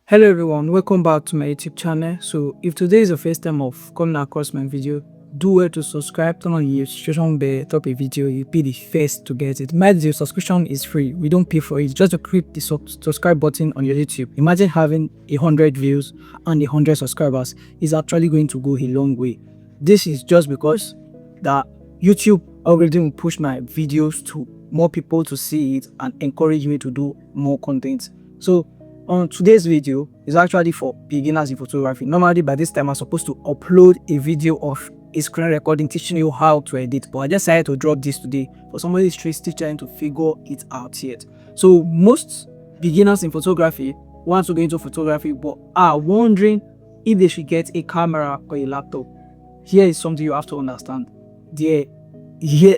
Hello everyone, welcome back to my YouTube channel. So if today is the first time of coming across my video, do well to subscribe, turn on the notification bell, drop a video, you'll be the first to get it. Mind you, subscription is free, we don't pay for it. Just to click the subscribe button on your YouTube. Imagine having 100 views and 100 subscribers is actually going to go a long way. This is just because that YouTube algorithm will push my videos to more people to see it and encourage me to do more content. So on today's video is actually for beginners in photography. Normally by this time I'm supposed to upload a video of a screen recording teaching you how to edit, but I decided to drop this today for somebody still trying to figure it out yet. So most beginners in photography want to go into photography but are wondering if they should get a camera or a laptop. Here is something you have to understand.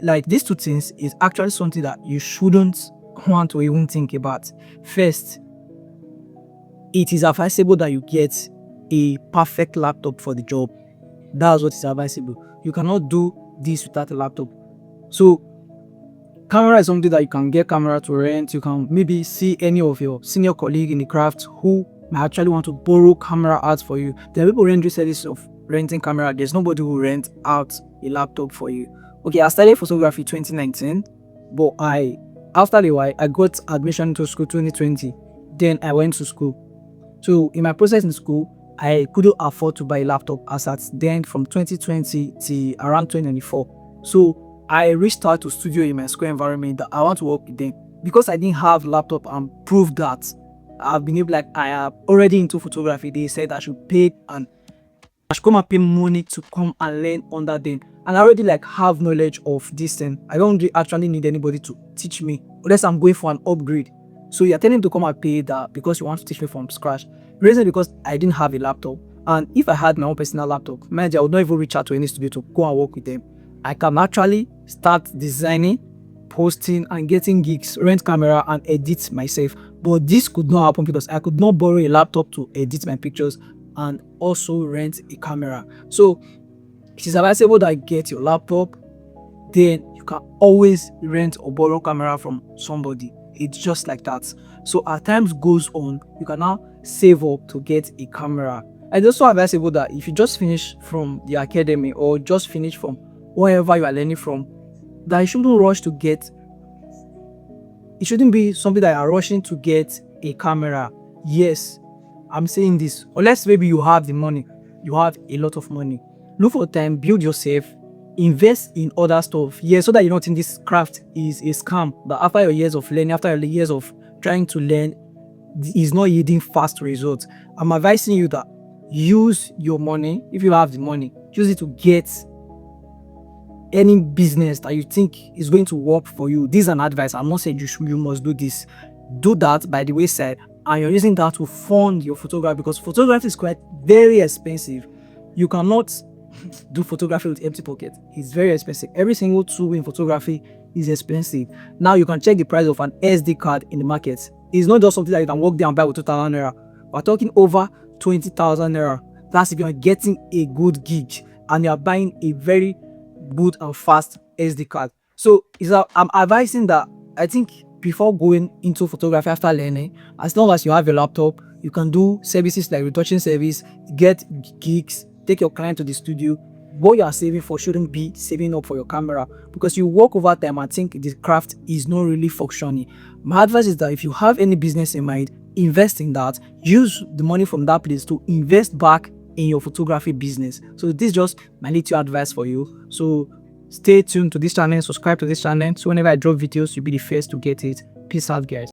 Like these two things is actually something that you shouldn't want to even think about. First, it is advisable that you get a perfect laptop for the job. That's what is advisable. You cannot do this without a laptop. So camera is something that you can get camera to rent. You can maybe see any of your senior colleague in the craft who might actually want to borrow camera out for you. There are people rendering service of renting camera. There's nobody who rent out a laptop for you. Okay, I started photography 2019, but after a while I got admission to school 2020. Then I went to school. So in my process in school, I couldn't afford to buy a laptop as at then from 2020 to around 2024. So I reached out to studio in my school environment that I want to work with them. Because I didn't have laptop and prove that I've been able, like I am already into photography, they said I should pay and I should come and pay money to come and learn under them. And I already have knowledge of this thing. I don't actually need anybody to teach me unless I'm going for an upgrade. So you're telling me to come and pay that because you want to teach me from scratch. The reason is because I didn't have a laptop. And if I had my own personal laptop, man, I would not even reach out to any studio to go and work with them. I can actually start designing, posting and getting gigs, rent camera and edit myself. But this could not happen because I could not borrow a laptop to edit my pictures and also rent a camera. So it is advisable that you get your laptop, then you can always rent or borrow camera from somebody. It's just like that. So as time goes on, you can now save up to get a camera. And it's also advisable that if you just finish from the academy or just finish from wherever you are learning from, that you shouldn't rush to get. It shouldn't be something that you are rushing to get a camera. Yes, I'm saying this. Unless maybe you have the money, you have a lot of money. Look for time, build yourself, invest in other stuff. Yeah, so that you don't think this craft is a scam. That after your years of learning, after your years of trying to learn, is not yielding fast results. I'm advising you that use your money. If you have the money, use it to get any business that you think is going to work for you. This is an advice. I'm not saying you must do this. Do that by the wayside, and you're using that to fund your photography because photography is quite very expensive. You cannot do photography with empty pocket. It's very expensive. Every single tool in photography is expensive. Now you can check the price of an SD card in the market. It's not just something that you can walk there and buy with 2,000 naira. We're talking over 20,000 naira. That's if you're getting a good gig and you're buying a very good and fast SD card. So I'm advising that I think before going into photography after learning, as long as you have a laptop, you can do services like retouching service, get gigs, take your client to the studio. What you are saving for shouldn't be saving up for your camera because you work over time and think the craft is not really functioning. My advice is that if you have any business in mind, invest in that. Use the money from that place to invest back in your photography business. So this is just my little advice for you. So stay tuned to this channel, subscribe to this channel, so whenever I drop videos, you'll be the first to get it. Peace out, guys.